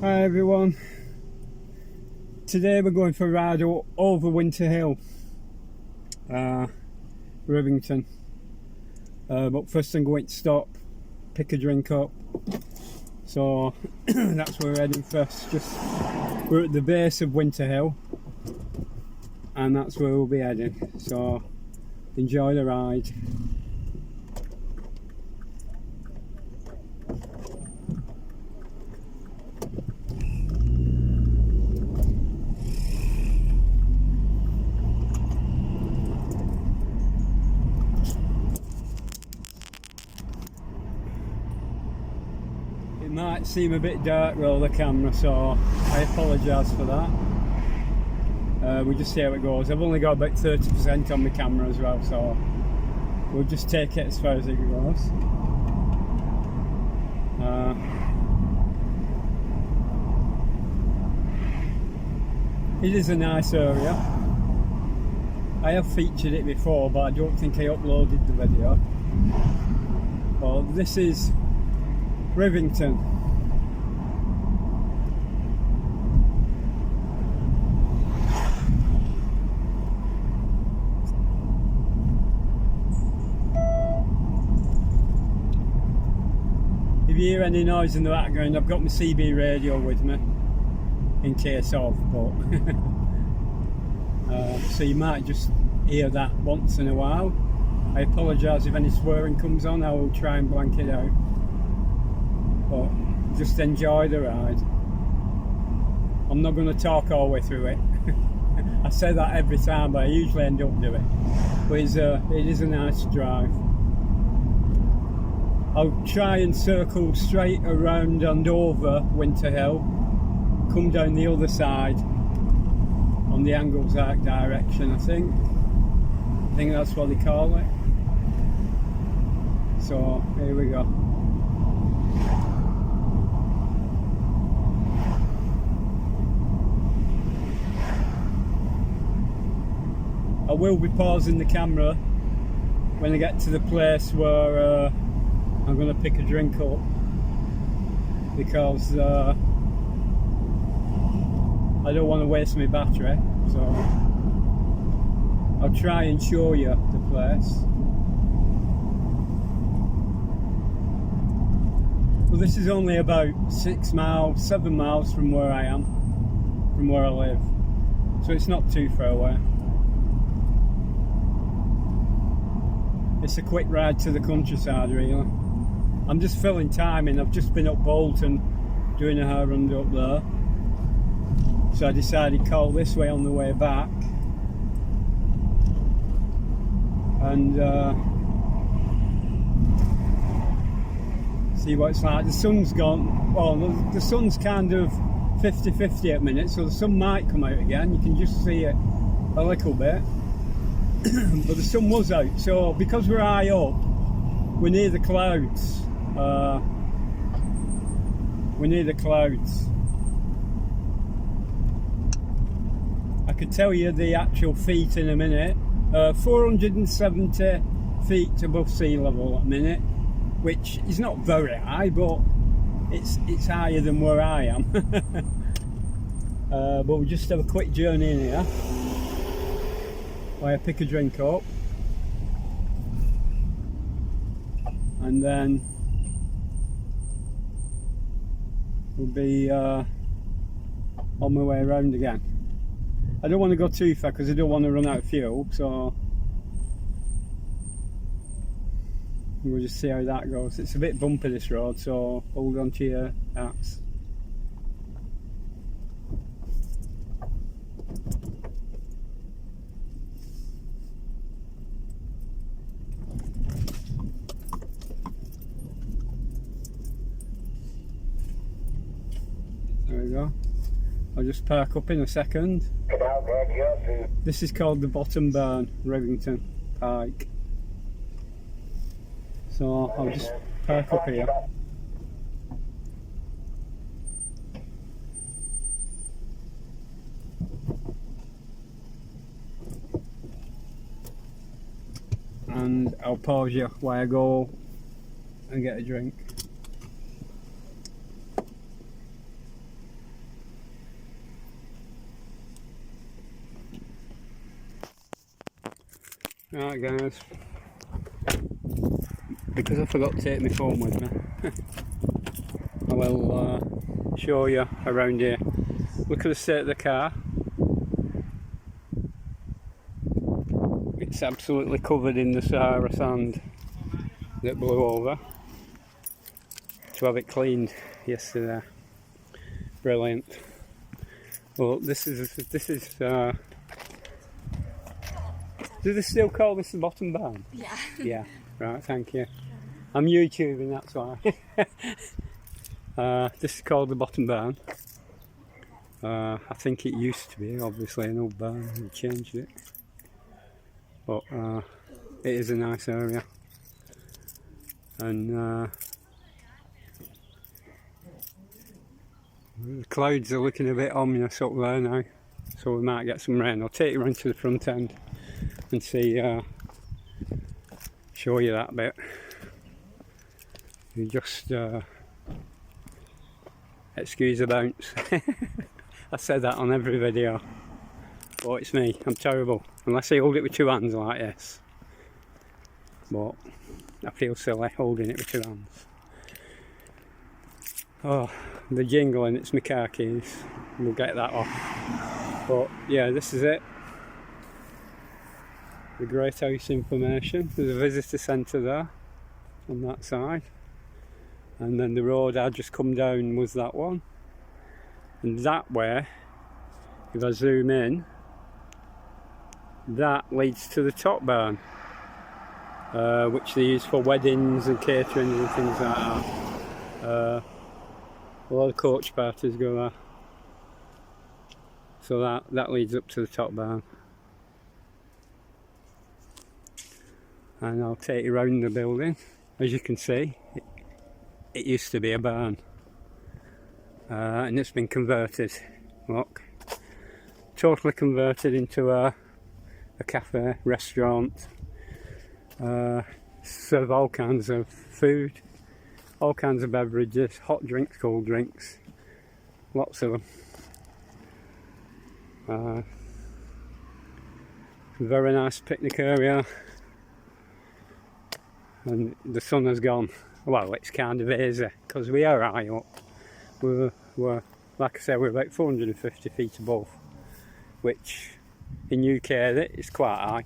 Hi everyone, today we're going for a ride over Winter Hill, Rivington, but first I'm going to stop, pick a drink up, so that's where we're heading first. We're at the base of Winter Hill and that's where we'll be heading, so enjoy the ride. It might seem a bit dark with the camera, so I apologise for that. We'll just see how it goes. I've only got about 30% on my camera as well, so we'll just take it as far as it goes. It is a nice area. I have featured it before, but I don't think I uploaded the video. Well, this is Rivington. If you hear any noise in the background, I've got my CB radio with me in case of, but so you might just hear that once in a while. I apologise if any swearing comes on. I will try and blank it out, but just enjoy the ride. I'm not going to talk all the way through it. I say that every time, but I usually end up doing it. But it is a nice drive. I'll try and circle straight around and over Winter Hill, come down the other side on the Angles Arc direction, I think that's what they call it. So here we go. I will be pausing the camera when I get to the place where I'm going to pick a drink up, because I don't want to waste my battery, so I'll try and show you the place. Well, this is only about 7 miles from where I am, from where I live, so it's not too far away. It's a quick ride to the countryside, really. I'm just filling time in. I've just been up Bolton doing a errand up there, so I decided to call this way on the way back and see what it's like. The sun's gone, well, the sun's kind of 50-50 at the minute, so the sun might come out again. You can just see it a little bit. But the sun was out, so because we're high up, we're near the clouds. I could tell you the actual feet in a minute. 470 feet above sea level at a minute, which is not very high, but it's higher than where I am. But we'll just have a quick journey in here while I pick a drink up, and then we'll be on my way around again. I don't want to go too far because I don't want to run out of fuel, so we'll just see how that goes. It's a bit bumpy, this road, so hold on to your hats. There we go. I'll just park up in a second. This is called the Bottom Burn, Rivington Pike. So I'll just park up here. And I'll pause you while I go and get a drink. Right guys, because I forgot to take my phone with me, I will show you around here. Look at the state of the car. It's absolutely covered in the Sahara sand that blew over. To have it cleaned yesterday, brilliant. Well, this is do they still call this the bottom barn? Yeah. Yeah, right, thank you. I'm YouTubing, that's why. This is called the bottom barn. I think it used to be, obviously, an old barn, we changed it. But it is a nice area. And the clouds are looking a bit ominous up there now, so we might get some rain. I'll take you around to the front end and see, show you that bit. You just excuse the bounce. I said that on every video, but it's me, I'm terrible. Unless I hold it with two hands like this. But I feel silly holding it with two hands. Oh, the jingling, it's my car keys. We'll get that off. But yeah, this is it. The Great House information. There's a visitor centre there on that side. And then the road I just come down was that one. And that way, if I zoom in, that leads to the top barn. Which they use for weddings and catering and things like that. A lot of coach parties go there. So that leads up to the top barn. And I'll take you around the building. As you can see, it used to be a barn. And it's been converted. Look. Totally converted into a cafe, restaurant. Serve all kinds of food, all kinds of beverages, hot drinks, cold drinks, lots of them. Very nice picnic area, and the sun has gone. Well, it's kind of hazy because we are high up. We're like I said, we're about 450 feet above, which in UK is quite high.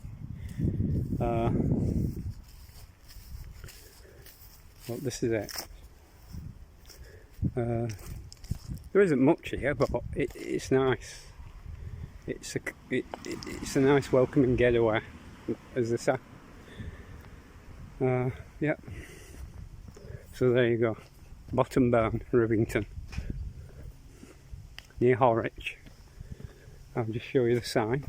Well, this is it. There isn't much here, but it's nice. It's a nice welcoming getaway, as they say. Yep. So there you go. Bottom barn, Rivington, near Horwich. I'll just show you the sign.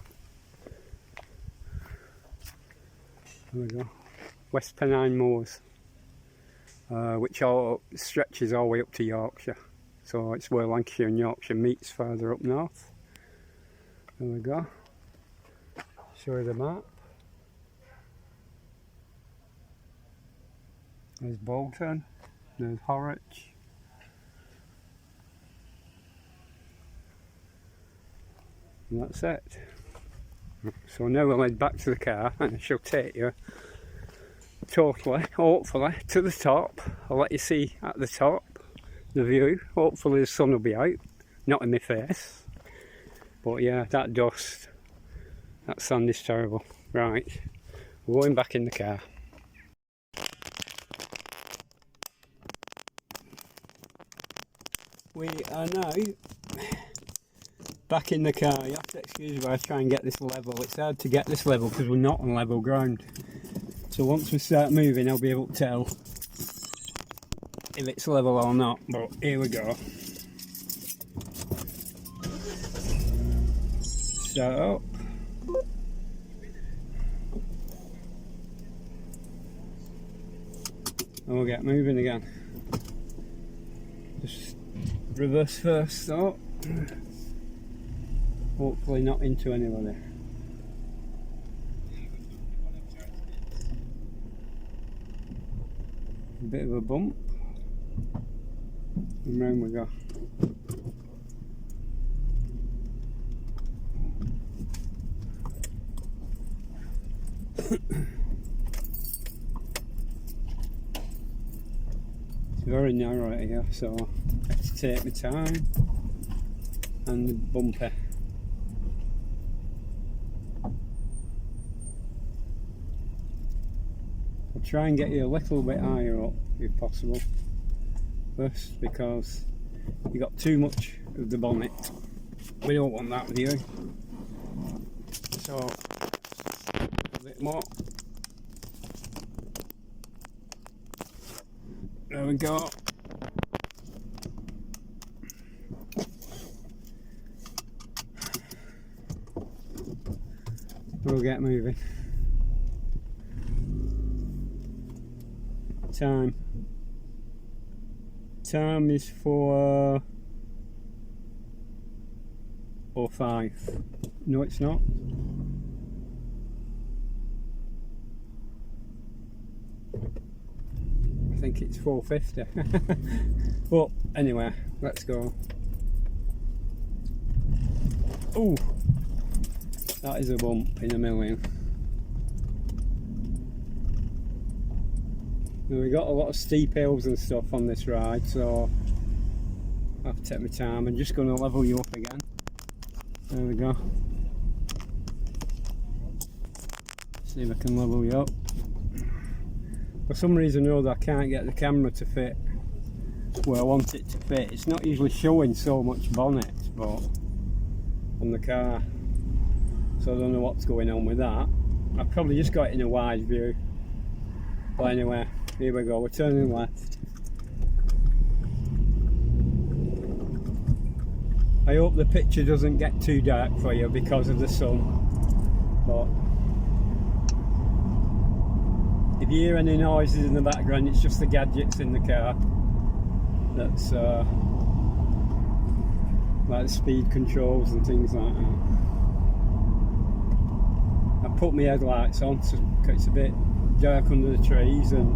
There we go. West Pennine Moors, which all stretches all the way up to Yorkshire. So it's where Lancashire and Yorkshire meets further up north. There we go. Show you the map. There's Bolton, there's Horwich. And that's it. So now we'll head back to the car and I shall take you totally, hopefully, to the top. I'll let you see at the top the view. Hopefully the sun will be out, not in my face. But yeah, that dust, that sand is terrible. Right, we're going back in the car. We are now back in the car. You have to excuse me if I try and get this level. It's hard to get this level because we're not on level ground. So once we start moving, I'll be able to tell if it's level or not. But here we go. Start up. And we'll get moving again. Just reverse first, though. Hopefully not into anybody. A bit of a bump. And round we go. It's very narrow here, so I have to take my time. And the bumper. I'll try and get you a little bit higher up if possible first, because you got too much of the bonnet. We don't want that with you. So a bit more. There we go. We'll get moving. Time is 4:05. No, it's not. I think it's 4:50. But anyway, let's go. Oh, that is a bump in a million. Now, we got a lot of steep hills and stuff on this ride, so I have to take my time. I'm just going to level you up again. There we go. See if I can level you up. For some reason or other I can't get the camera to fit where I want it to fit. It's not usually showing so much bonnet but on the car, so I don't know what's going on with that. I've probably just got it in a wide view. But anyway, here we go, we're turning left. I hope the picture doesn't get too dark for you because of the sun, but if you hear any noises in the background, it's just the gadgets in the car. That's like speed controls and things like that. I put my headlights on so it's a bit dark under the trees, and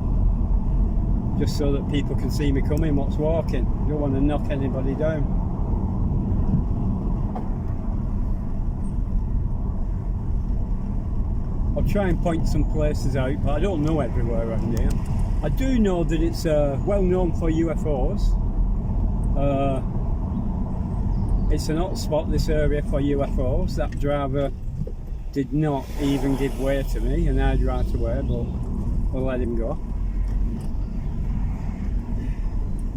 just so that people can see me coming, what's walking. I don't want to knock anybody down. I'll try and point some places out, but I don't know everywhere around here. I do know that it's well known for UFOs. It's an hot spot, this area, for UFOs. That driver did not even give way to me, and I'd right away, but we'll let him go.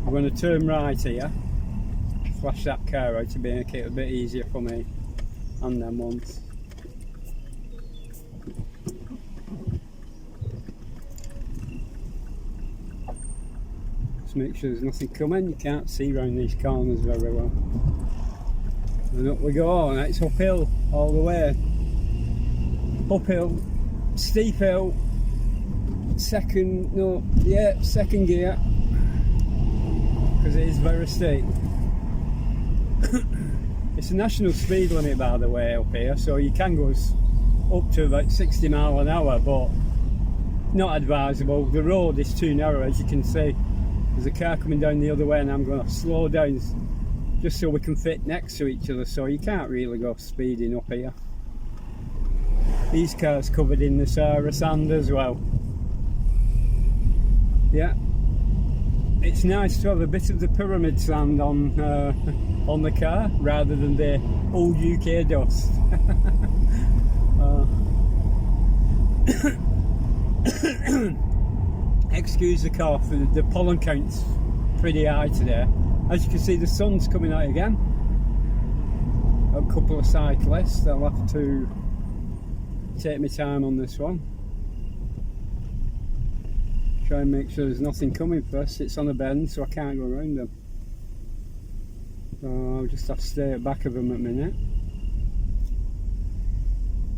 I'm going to turn right here, flash that car out to make it a bit easier for me and them ones. Just make sure there's nothing coming. You can't see round these corners very well. And up we go, and it's uphill all the way. Uphill, steep hill, second gear, because it is very steep. It's a national speed limit, by the way, up here, so you can go up to about 60 miles an hour, but not advisable. The road is too narrow, as you can see. There's a car coming down the other way, and I'm going to slow down just so we can fit next to each other, so you can't really go speeding up here. These cars covered in the Sahara sand as well. Yeah, it's nice to have a bit of the pyramid sand on the car rather than the old UK dust. Excuse the cough, the pollen count's pretty high today. As you can see, the sun's coming out again. A couple of cyclists, I'll have to take my time on this one. Try and make sure there's nothing coming first. It's on a bend, so I can't go around them. So I'll just have to stay at the back of them a minute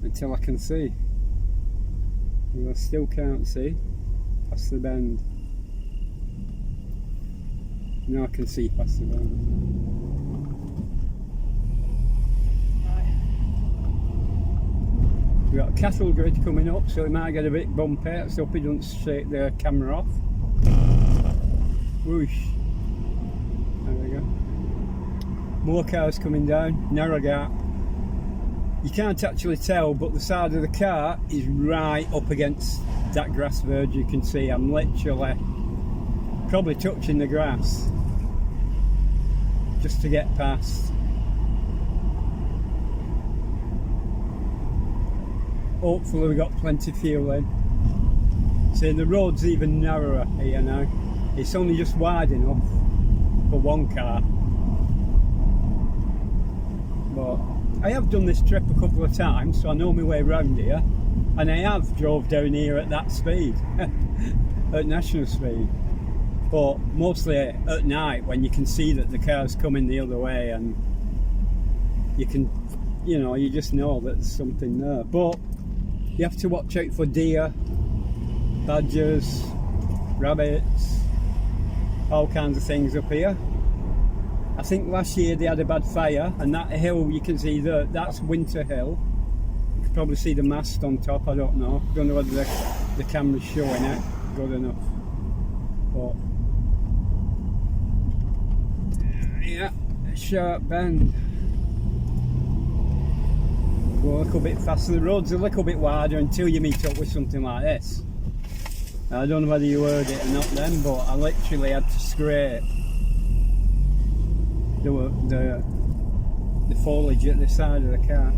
until I can see. And I still can't see past the bend. Now I can see past the bend. We've got a cattle grid coming up, so it might get a bit bumpy. Let's hope it doesn't shake the camera off. Whoosh. There we go. More cars coming down, narrow gap. you can't actually tell, but the side of the car is right up against that grass verge. You can see I'm literally probably touching the grass just to get past. Hopefully we got plenty of fuel in. See, the road's even narrower here now. It's only just wide enough for one car. But I have done this trip a couple of times, so I know my way around here, and I have drove down here at that speed, at national speed, but mostly at night when you can see that the car's coming the other way, and you can, you know, you just know that there's something there. But you have to watch out for deer, badgers, rabbits, all kinds of things up here. I think last year they had a bad fire, and that hill you can see there, that's Winter Hill. You can probably see the mast on top. I don't know whether the camera's showing it good enough. But yeah, sharp bend. Go a little bit faster. The road's a little bit wider until you meet up with something like this. Now, I don't know whether you heard it or not then, but I literally had to scrape the foliage at the side of the car.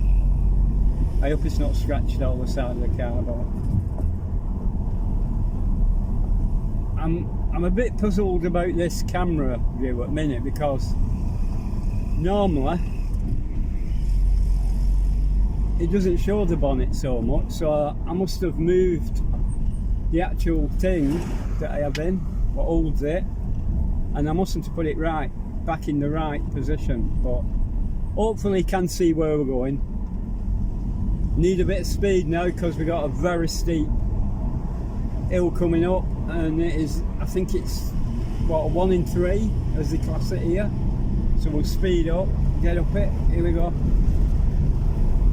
I hope it's not scratched all the side of the car, but I'm a bit puzzled about this camera view at the minute, because normally it doesn't show the bonnet so much, so I must have moved the actual thing that I have in, what holds it, and I mustn't have put it right back in the right position. But hopefully you can see where we're going. Need a bit of speed now because we got a very steep hill coming up, and it is, I think it's what, a 1 in 3 as they class it here. So we'll speed up, get up it. Here we go.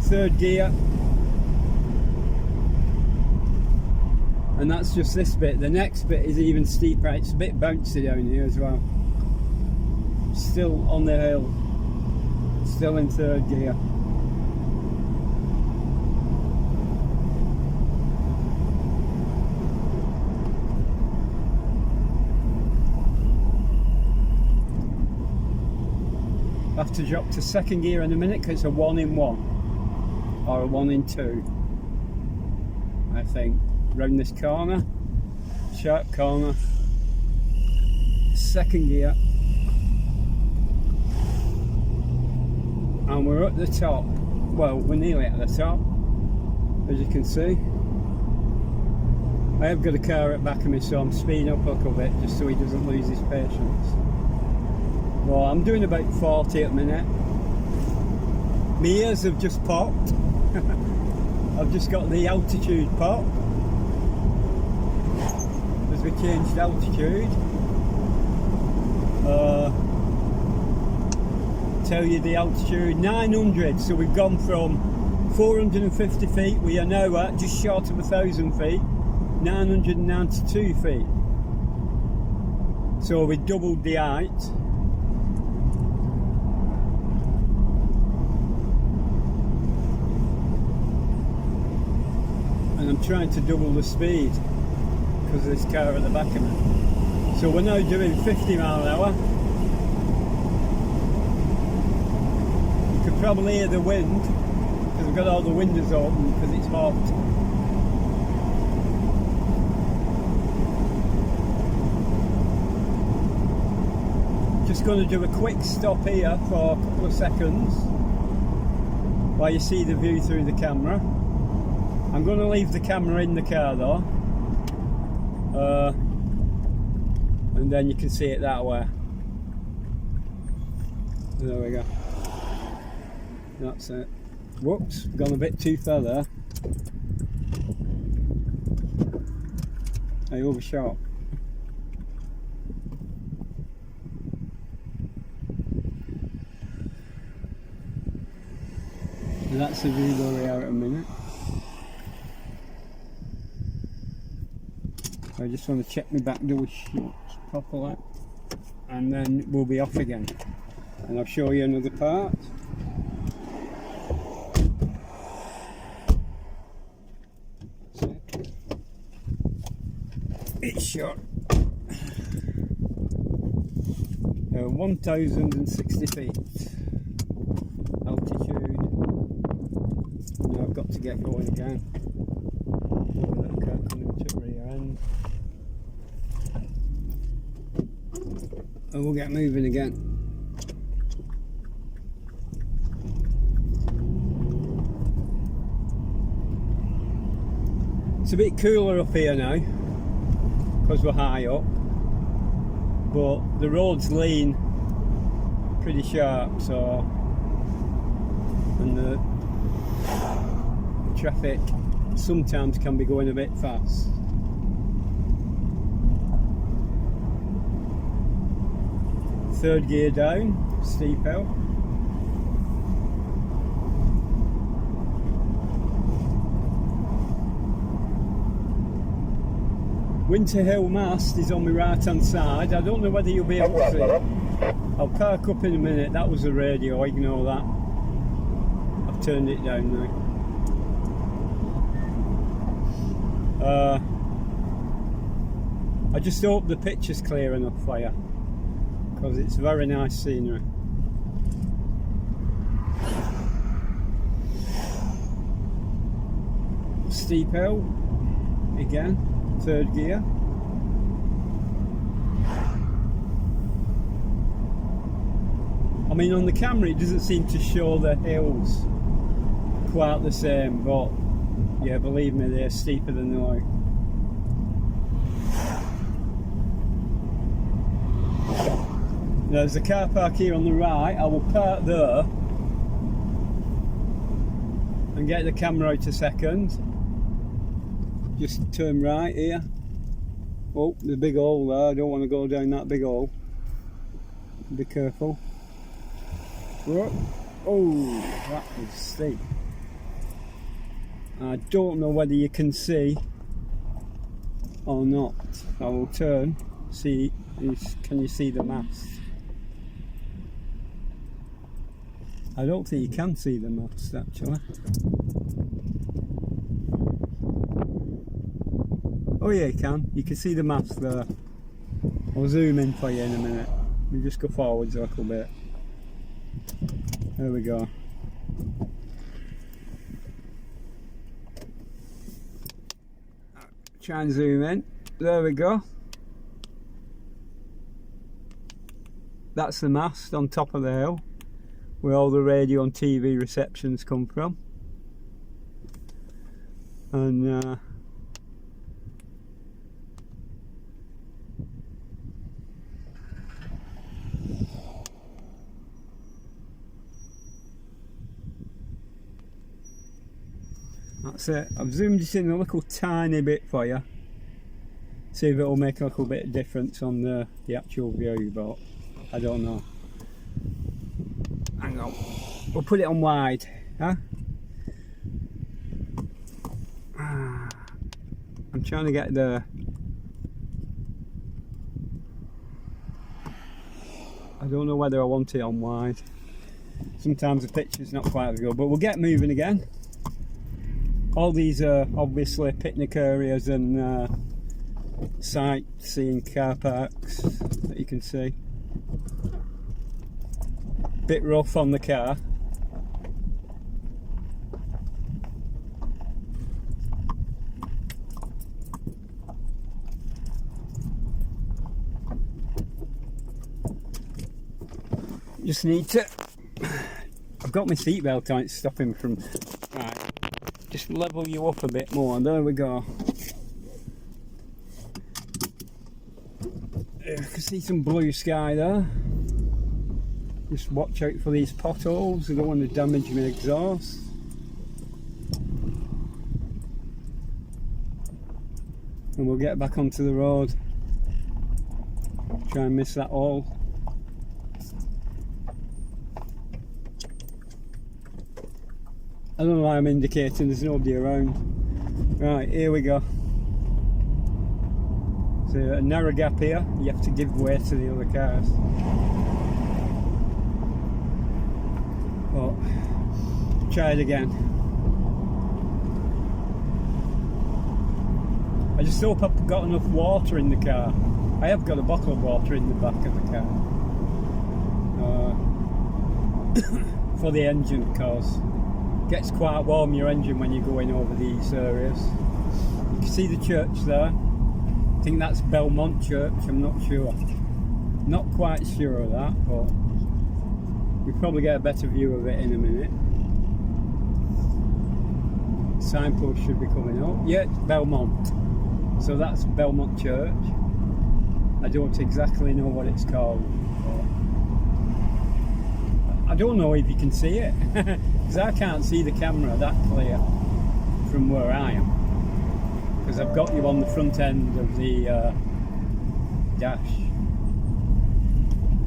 3rd gear, and that's just this bit. The next bit is even steeper. It's a bit bouncy down here as well. Still on the hill, still in 3rd gear. I have to drop to 2nd gear in a minute because it's a 1 in 1 or a 1 in 2, I think. Round this corner, sharp corner, 2nd gear, and we're at the top. Well, we're nearly at the top, as you can see. I have got a car at the back of me, so I'm speeding up a little bit just so he doesn't lose his patience. Well, I'm doing about 40 at the minute. My ears have just popped. I've just got the altitude pop as we changed altitude. Tell you the altitude, 900, so we've gone from 450 feet, we are now at just short of 1,000 feet, 992 feet. So we doubled the height. And I'm trying to double the speed because of this car at the back of me. So we're now doing 50 mile an hour. You could probably hear the wind because we've got all the windows open because it's hot. Just going to do a quick stop here for a couple of seconds while you see the view through the camera. I'm going to leave the camera in the car though, and then you can see it that way. There we go. That's it. Whoops, gone a bit too far there. I overshot. And that's the view where we are at a minute. I just want to check my back door shuts properly, and then we'll be off again. And I'll show you another part. It's short. 1060 feet altitude. Now I've got to get going again. That car coming to the rear end. And we'll get moving again. It's a bit cooler up here now because we're high up, but the road's lean, pretty sharp, so, and the traffic sometimes can be going a bit fast. Third gear down, steep hill. Winter Hill mast is on my right hand side. I don't know whether you'll be able to see it. I'll park up in a minute. That was the radio, ignore that. I've turned it down now. I just hope the picture's clear enough for you, because it's very nice scenery. Steep hill again. Third gear. I mean, on the camera it doesn't seem to show the hills quite the same, but yeah, believe me, they're steeper than they like. There's a car park here on the right. I will park there and get the camera out a second. Just turn right here. Oh, the big hole there. I don't want to go down that big hole. Be careful. Oh, that was steep. I don't know whether you can see or not. I will turn. See, can you see the mast? I don't think you can see the mast actually. Oh yeah, you can. You can see the mast there. I'll zoom in for you in a minute. We just go forwards a little bit. There we go. Try and zoom in. There we go. That's the mast on top of the hill, where all the radio and TV receptions come from. And that's it. I've zoomed it in a little tiny bit for you. See if it'll make a little bit of difference on the actual view, but I don't know. Hang on. We'll put it on wide, huh? I'm trying to get the... I don't know whether I want it on wide. Sometimes the picture's not quite as good, but we'll get moving again. All these are obviously picnic areas and sightseeing car parks that you can see. Bit rough on the car. Just need to... I've got my seatbelt on, it's stopping from... Right. Just level you up a bit more. There we go. I can see some blue sky there. Just watch out for these potholes. I don't want to damage my exhaust. And we'll get back onto the road. Try and miss that hole. I don't know why I'm indicating, there's nobody around. Right, here we go. So a narrow gap here, you have to give way to the other cars. But, try it again. I just hope I've got enough water in the car. I have got a bottle of water in the back of the car. For the engine, because it gets quite warm, your engine, when you're going over these areas. You can see the church there. I think that's Belmont Church, I'm not sure. Not quite sure of that, but we'll probably get a better view of it in a minute. Signpost should be coming up. Yeah, it's Belmont. So that's Belmont Church. I don't exactly know what it's called. I don't know if you can see it, because I can't see the camera that clear from where I am. Because I've got you on the front end of the dash.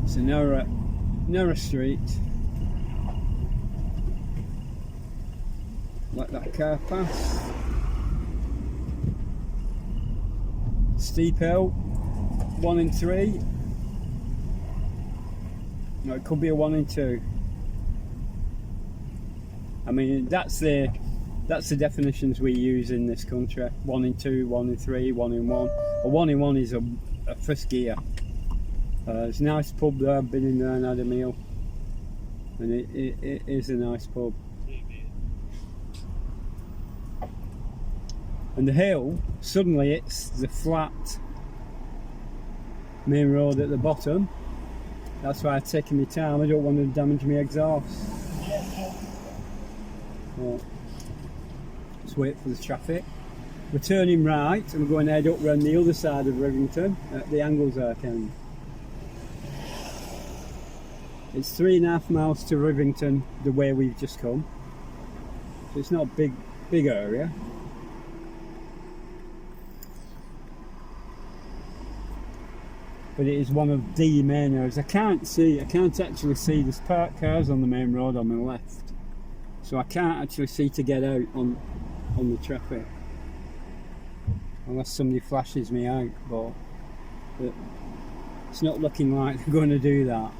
It's a narrow street. Let that car pass. Steep hill, 1 in 3. No, it could be a 1 in 2. I mean, that's the definitions we use in this country. 1 in 2, 1 in 3, 1 in 1. A 1 in 1 is a first gear. It's a nice pub there. I've been in there and had a meal, and it is a nice pub. And the hill, suddenly it's the flat main road at the bottom. That's why I've taken my time. I don't want to damage my exhaust. So, let's wait for the traffic. We're turning right and we're going to head up around the other side of Rivington at the Anglesark end. It's 3.5 miles to Rivington the way we've just come. So it's not a big area. But it is one of the main areas. I can't actually see. There's parked cars on the main road on my left, so I can't actually see to get out on the traffic unless somebody flashes me out, but it's not looking like they're going to do that.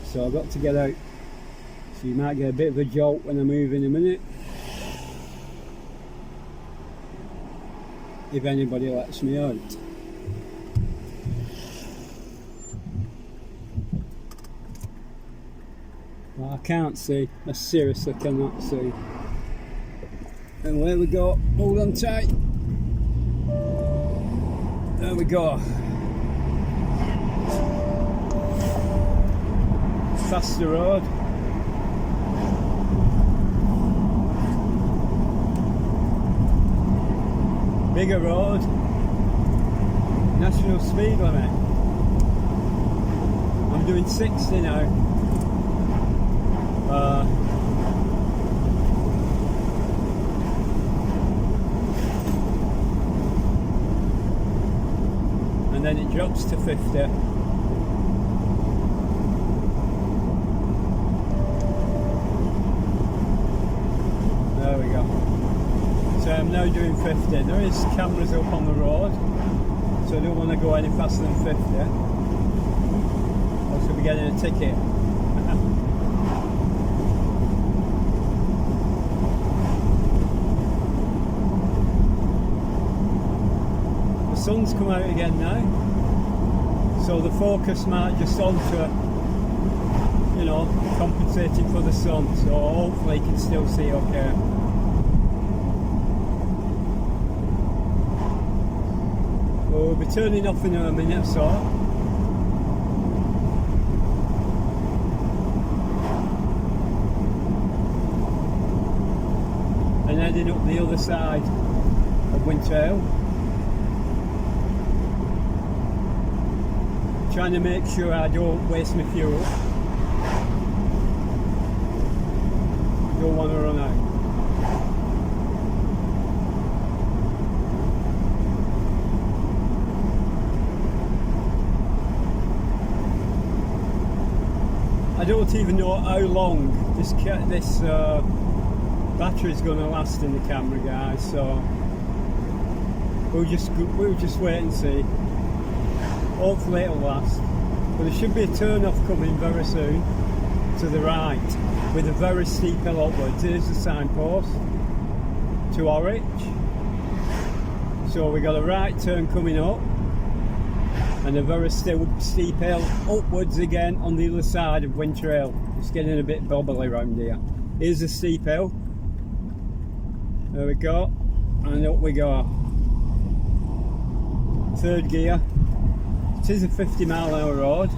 So I've got to get out, so you might get a bit of a jolt when I move in a minute, if anybody lets me out. Well, I can't see. I seriously cannot see. And there we go. Hold on tight. There we go. Faster road. Bigger road. National speed limit. I'm doing 60 now. And then it drops to 50. There we go. So I'm now doing 50. There is cameras up on the road, so I don't want to go any faster than 50. Else I'll be getting a ticket. Sun's come out again now, so the focus might just alter, you know, compensating for the sun, so hopefully you can still see okay. We'll be turning off in a minute or so. And heading up the other side of Winter Hill. Trying to make sure I don't waste my fuel. Don't want to run out. I don't even know how long this battery is going to last in the camera, guys. So we'll just wait and see. Hopefully it'll last. But there should be a turn off coming very soon to the right with a very steep hill upwards. Here's the signpost to Horwich. So we got a right turn coming up and a very steep hill upwards again on the other side of Winter Hill. It's getting a bit bobbly around here. Here's a steep hill. There we go, and up we go. Third gear. It is a 50-mile-an-hour road,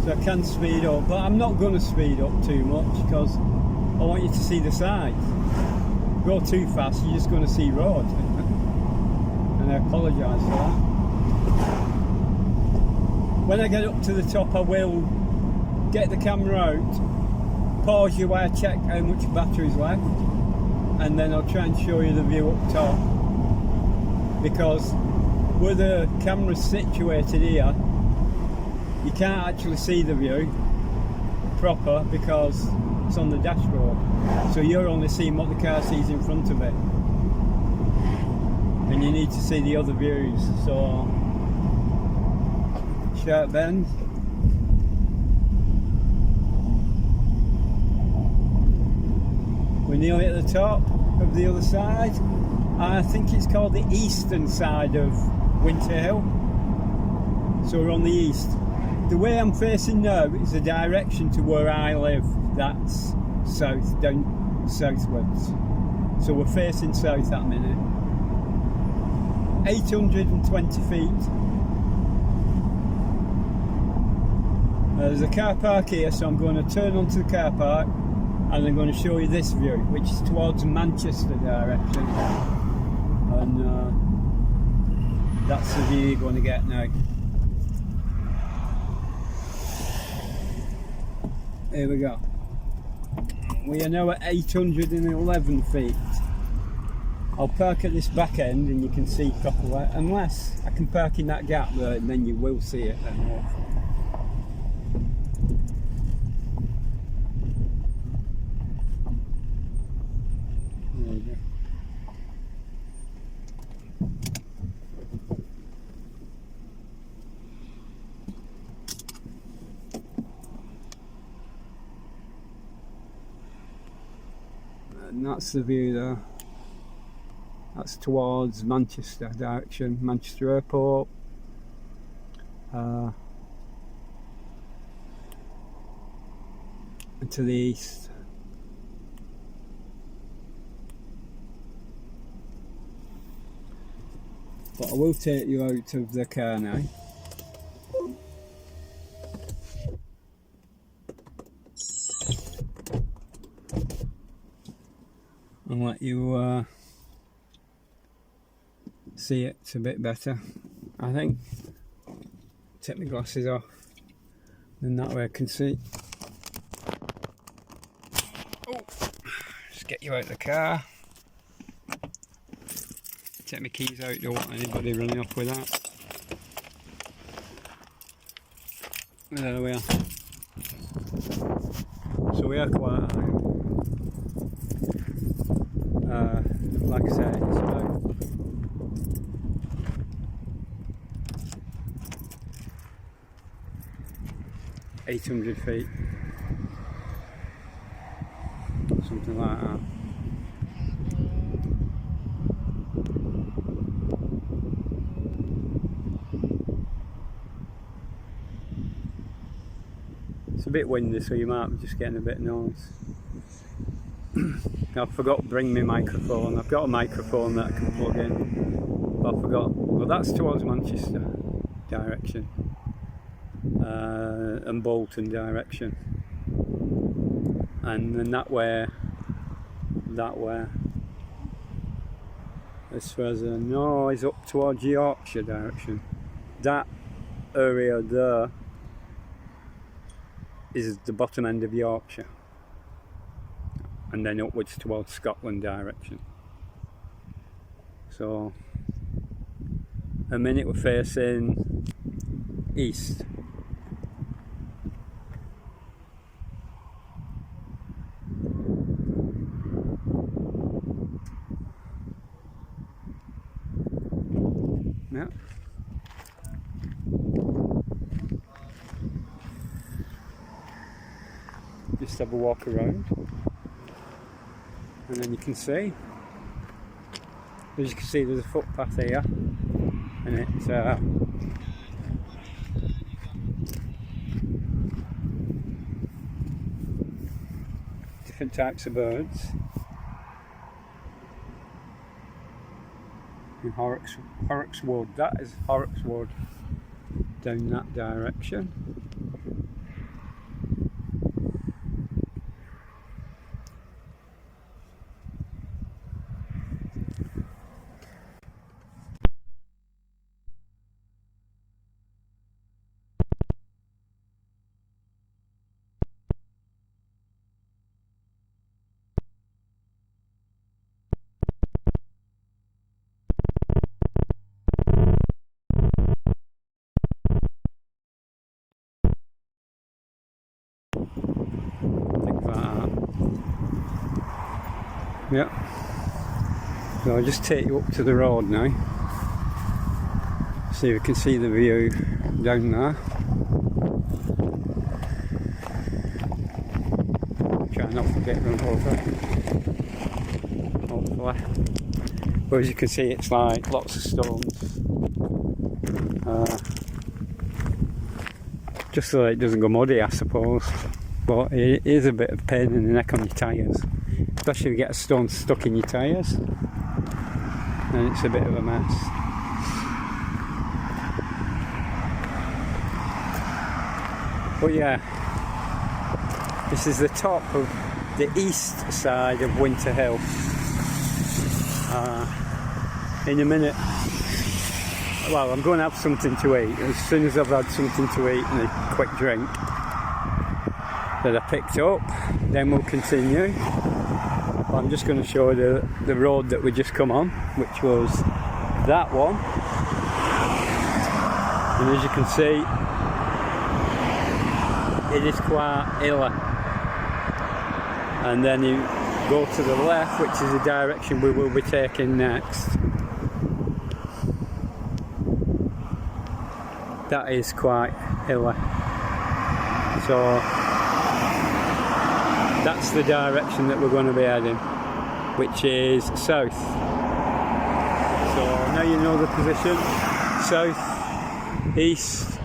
so I can speed up, but I'm not going to speed up too much because I want you to see the sides. Go too fast, you're just going to see road. And I apologise for that. When I get up to the top, I will get the camera out, pause you while I check how much battery's left, and then I'll try and show you the view up top. Because where the camera's situated here, you can't actually see the view proper because it's on the dashboard. So you're only seeing what the car sees in front of it. And you need to see the other views. So, sharp bend. We're nearly at the top of the other side. I think it's called the eastern side of Winter Hill. So we're on the east. The way I'm facing now is the direction to where I live. That's south, down southwards. So we're facing south at the minute. 820 feet. There's a car park here, so I'm going to turn onto the car park and I'm going to show you this view, which is towards Manchester direction. And that's the view you're going to get now. Here we go. We are now at 811 feet. I'll park at this back end and you can see properly, unless I can park in that gap there and then you will see it then. There we go. And that's the view there. That's towards Manchester direction, Manchester Airport. And to the east. But I will take you out of the car now. And let you see it a bit better, I think. Take my glasses off, then that way I can see. Oh, just get you out of the car. Take my keys out, don't want anybody running off with that. There we are. So we are quite high. Like I said, it's about 800 feet, something like that. It's a bit windy, so you might be just getting a bit of noise. I forgot to bring my microphone. I've got a microphone that I can plug in, but I forgot. Well, that's towards Manchester direction and Bolton direction, and then that way, as far as I know, is up towards Yorkshire direction. That area there is the bottom end of Yorkshire, and then upwards towards Scotland direction. So a minute we're facing east. Yeah. Just have a walk around. and then you can see, as you can see, there's a footpath here, and it's different types of birds. In Horrocks Wood, that is Horrocks Wood down that direction. Yep. So I'll just take you up to the road now. So you can see the view down there. Try not to get run over. Hopefully. But as you can see, it's like lots of stones. Just so that it doesn't go muddy, I suppose. But it is a bit of pain in the neck on your tyres. Especially if you get a stone stuck in your tyres, and it's a bit of a mess. But yeah, this is the top of the east side of Winter Hill. In a minute, well, I'm going to have something to eat. As soon as I've had something to eat and a quick drink that I picked up, then we'll continue. I'm just going to show you the road that we just come on, which was that one, and as you can see, it is quite hilly, and then you go to the left, which is the direction we will be taking next. That is quite hilly, so that's the direction that we're going to be heading, which is south. So now you know the position: south, east,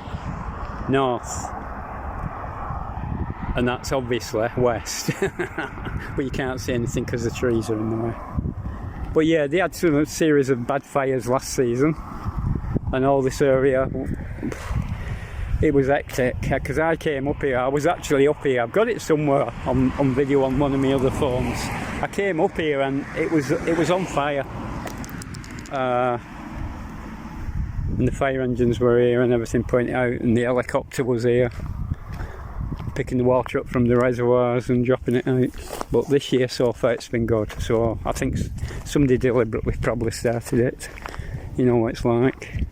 north, and that's obviously west. But you can't see anything because the trees are in the way. But yeah, they had some series of bad fires last season, and all this area, it was hectic, because I came up here. I was actually up here. I've got it somewhere on video on one of my other phones. I came up here and it was on fire, and the fire engines were here and everything pointed out, and the helicopter was here picking the water up from the reservoirs and dropping it out. But this year so far it's been good, so I think somebody deliberately probably started it. You know what it's like.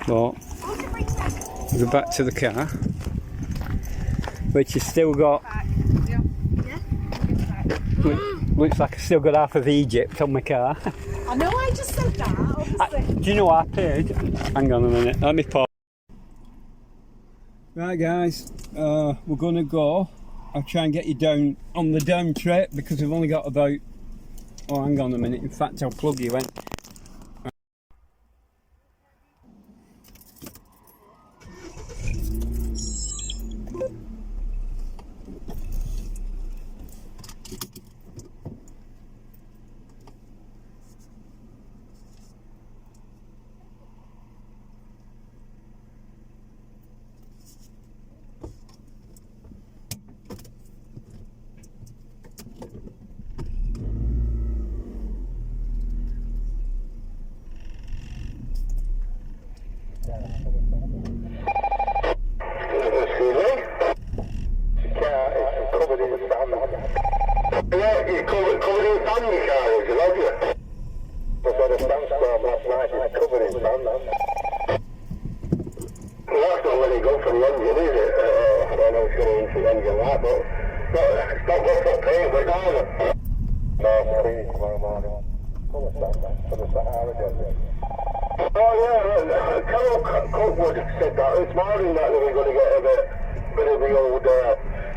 But we're back to the car, which has still got, looks like I've still got half of Egypt on my car. I know, I just said that, obviously. Do you know what I paid? Hang on a minute, let me pause. Right guys, we're going to go. I'll try and get you down on the down trip, because we've only got about, oh hang on a minute, in fact I'll plug you in.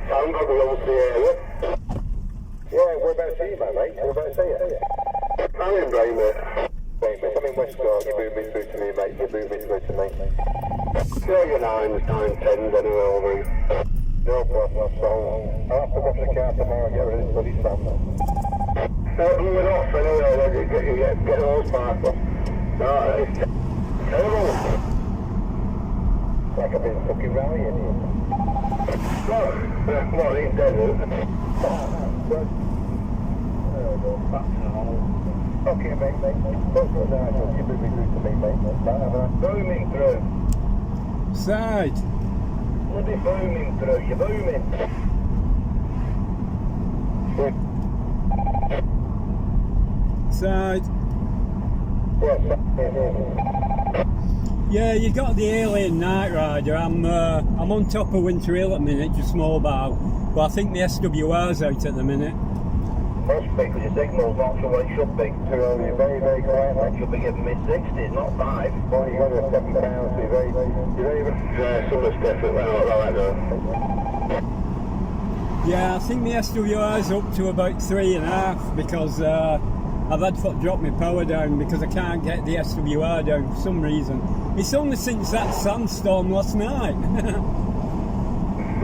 I'm going to go to the area. Yeah, we're about to see you, mate. We're about to see you. I'm in Brain, mate. I'm in West York. You move me through to me, mate. You move me through to me. Yeah, your 9s, 10s, anyway, over here. No problem, so I'll have to wash the car tomorrow and get rid of this bloody sand. Blew it off anyway, get all spark off. No, it's terrible. Like I've been fucking rallying. Well, what is desert? Okay, mate. What's the night? You move me through to me, mate. Booming through. Side. Bloody booming through. You're booming. Side. Yes. Yeah, you got the Alien Night Rider. I'm on top of Winter Hill at the minute, just mobile. But I think the SWR's out at the minute. Must be, because your signal's not so what it should be. Too early, very, very quiet. It should be getting mid-60s, not 5. Well, you got to step down, so you're very some of the stuff like that. Yeah, I think the SWR's up to about 3.5 because I've had to drop my power down because I can't get the SWR down for some reason. It's only since that sandstorm last night.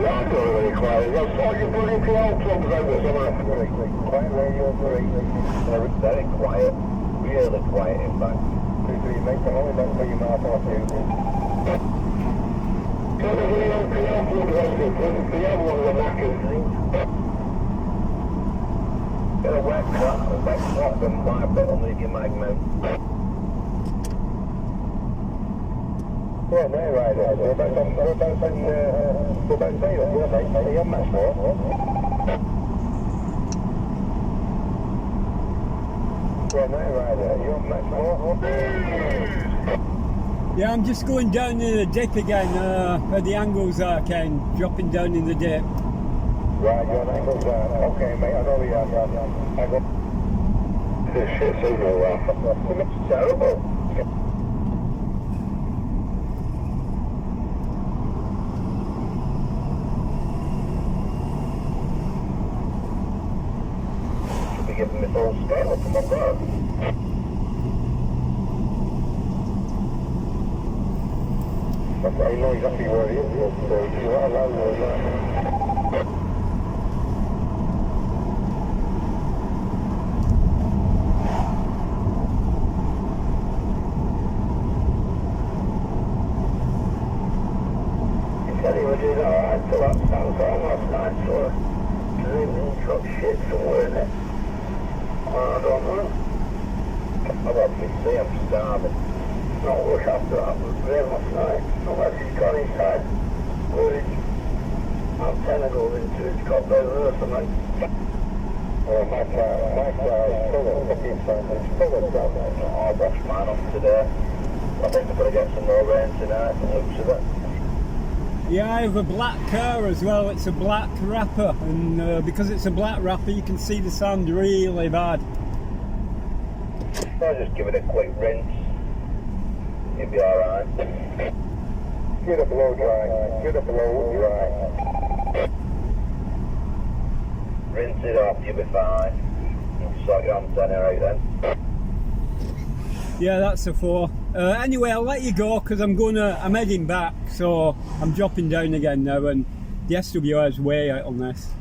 That's not really quiet. What's all your bloody PL plugs over somewhere? Quiet radio 3. Very quiet. Really quiet, in fact. 2-3, mate. I'm only back for your mark off you. The PL plugs over. The other one was knackered. Get a wet clock and wipe it underneath your magnet. Yeah, no, right. We're about to say that, mate. You have much more. Yeah, no, right. You have much more. Yeah, I'm just going down in the dip again, where the angles are, Ken, dropping down in the dip. Right, you're on angles there. Okay, mate, I know you are. I got this shit signal. It's terrible. Giving me full scale up from above. I know exactly where it is, so you're not allowed to know that. He said he was doing alright till that sandstorm last night, so dreaming truck shit somewhere in it. I don't know. I've obviously I'm starving. Not look after that was rain last night. Unless he's gone inside. Where antenna goes into, it's got the earth and like. Oh, my car is full of fucking sun. It's full of sun. Oh, that's mine off today. I think we're going to get some more rain tonight from the looks of it. Yeah, I have a black car as well. It's a black wrapper, and because it's a black wrapper, you can see the sand really bad. I'll just give it a quick rinse. You'll be alright. Get up low dry. Rinse it off, you'll be fine. Sort your antenna out then. Yeah, that's a 4. Anyway, I'll let you go because I'm heading back, so I'm dropping down again now, and the SWR's way out on this.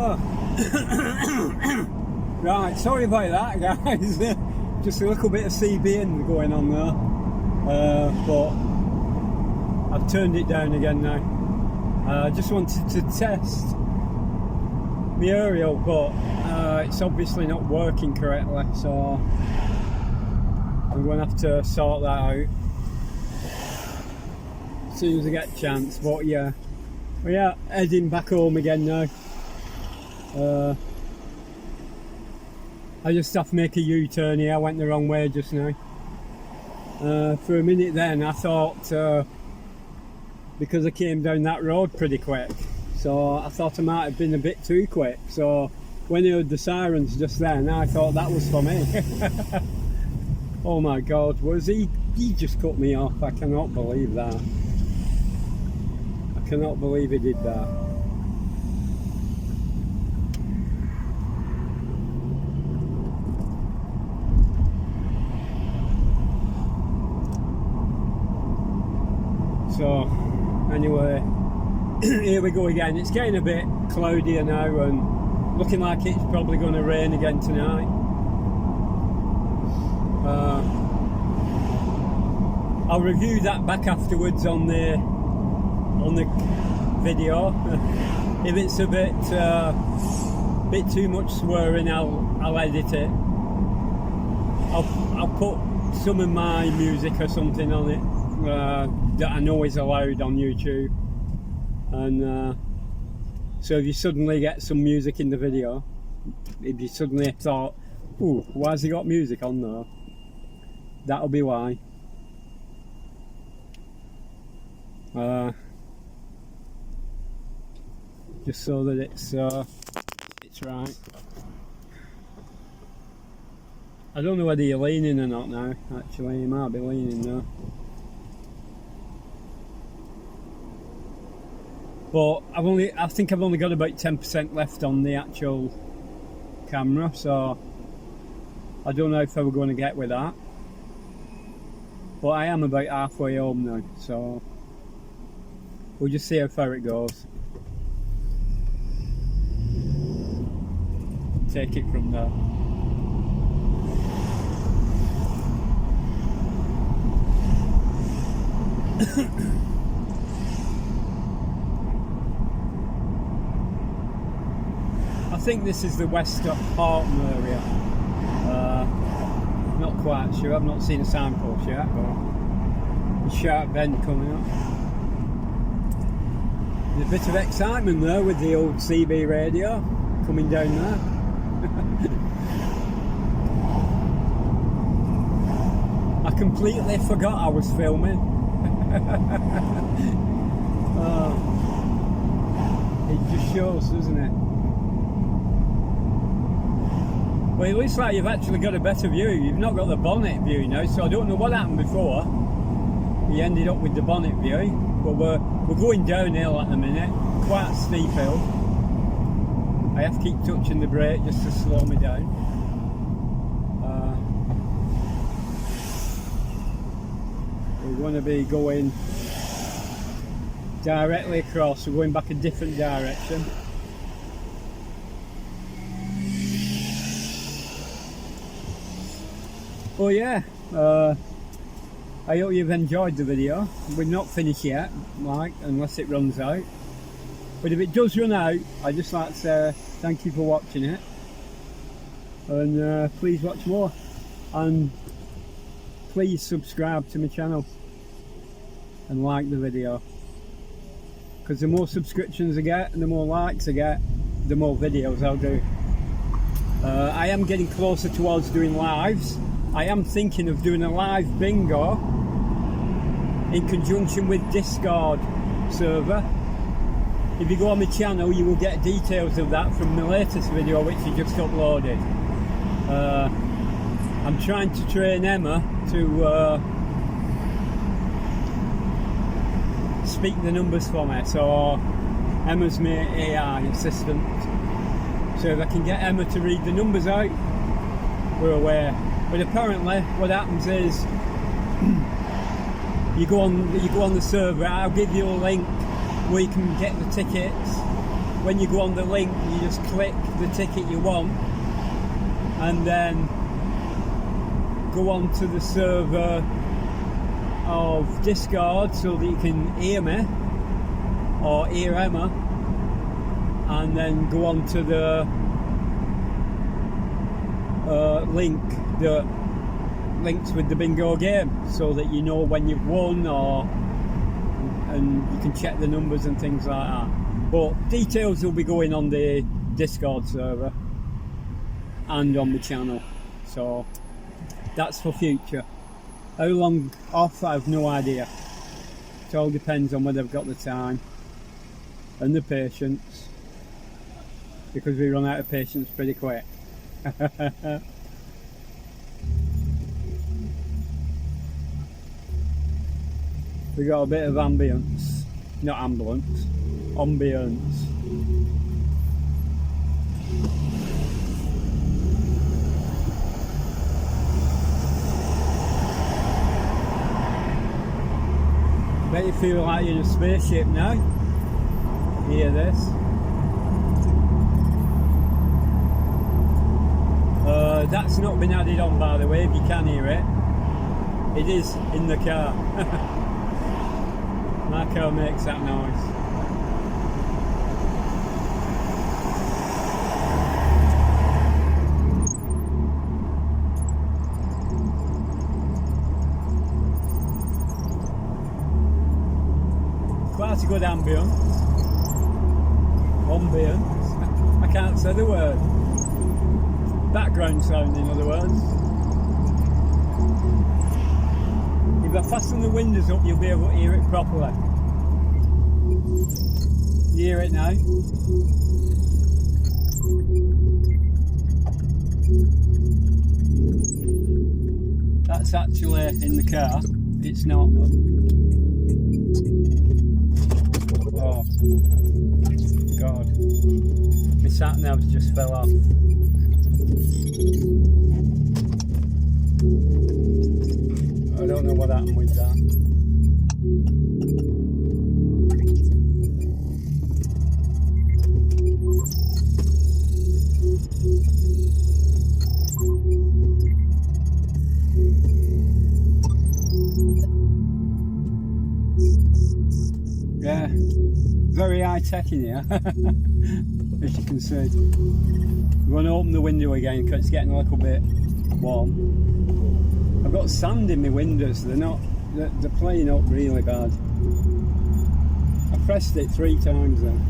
So, right, sorry about that, guys. Just a little bit of CBing going on there, but I've turned it down again now. I just wanted to test the aerial, but it's obviously not working correctly, so I'm going to have to sort that out as soon as I get a chance. But yeah, we are heading back home again now. I just have to make a U-turn here. I went the wrong way just now. For a minute then I thought, because I came down that road pretty quick, so I thought I might have been a bit too quick. So when I heard the sirens just then, I thought that was for me. Oh my god, was he just cut me off. I cannot believe that. I cannot believe he did that. So anyway, here we go again. It's getting a bit cloudier now and looking like it's probably going to rain again tonight. I'll review that back afterwards on the video. If it's a bit too much swearing, I'll edit it. I'll put some of my music or something on it that I know is allowed on YouTube, and so if you suddenly get some music in the video, if you suddenly thought, ooh, why has he got music on there, that'll be why. Just so that it's right. I don't know whether you're leaning or not now. Actually, you might be leaning now. But I think I've only got about 10% left on the actual camera, so I don't know if I were going to get with that. But I am about halfway home now, so we'll just see how far it goes. Take it from there. I think this is the West Horton area. Not quite sure, I've not seen a signpost yet, but a sharp bend coming up. There's a bit of excitement there with the old CB radio coming down there. I completely forgot I was filming. It just shows, doesn't it? Well, it looks like you've actually got a better view. You've not got the bonnet view now, so I don't know what happened before. You ended up with the bonnet view, but we're going downhill at the minute, quite a steep hill. I have to keep touching the brake just to slow me down. We're going to be going directly across, we're going back a different direction. Oh yeah, I hope you've enjoyed the video. We're not finished yet, unless it runs out. But if it does run out, I'd just like to say thank you for watching it. And please watch more. And please subscribe to my channel. And like the video. Because the more subscriptions I get and the more likes I get, the more videos I'll do. I am getting closer towards doing lives. I am thinking of doing a live bingo in conjunction with Discord server. If you go on my channel, you will get details of that from the latest video which I just uploaded. I'm trying to train Emma to speak the numbers for me, so Emma's my AI assistant. So if I can get Emma to read the numbers out, we're aware. But apparently what happens is you go on the server, I'll give you a link where you can get the tickets when you go on the link, you just click the ticket you want, and then go on to the server of Discord so that you can hear me or hear Emma, and then go on to the link that links with the bingo game, so that you know when you've won, and you can check the numbers and things like that. But details will be going on the Discord server and on the channel, so that's for future. How long off, I have no idea. It all depends on whether I've got the time and the patience, because we run out of patience pretty quick. We got a bit of ambience, not ambulance, ambience. Bet you feel like you're in a spaceship now. Hear this? That's not been added on, by the way, if you can hear it. It is in the car. My car makes that noise. Quite a good ambience. Ambience. I can't say the word. Background sound, in other words. If I fasten the windows up, you'll be able to hear it properly. You hear it now? That's actually in the car. It's not. Oh, God. My sat nav's just fell off. I don't know what happened with that. Yeah, very high tech in here, as you can see. I'm going to open the window again because it's getting a little bit warm. I've got sand in my windows, they're playing up really bad. I pressed it 3 times then.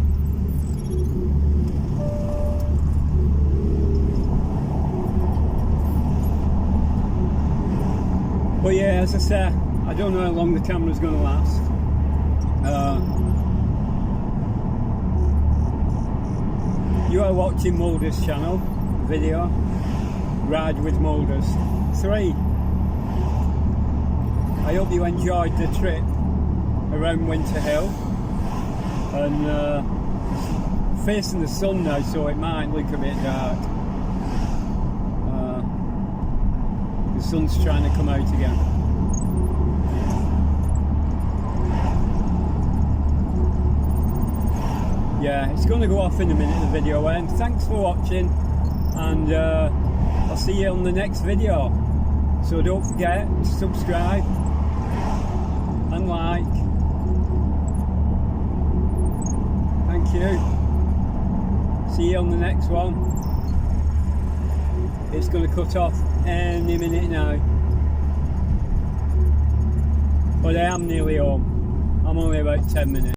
But yeah, as I say, I don't know how long the camera's going to last. You are watching Mulders-CHANNEL video, Ride with Mulders 3. I hope you enjoyed the trip around Winter Hill, and facing the sun now, so it might look a bit dark. The sun's trying to come out again. Yeah, it's going to go off in a minute, the video, and thanks for watching, and I'll see you on the next video. So don't forget to subscribe and like. Thank you. See you on the next one. It's going to cut off any minute now, but I am nearly home. I'm only about 10 minutes.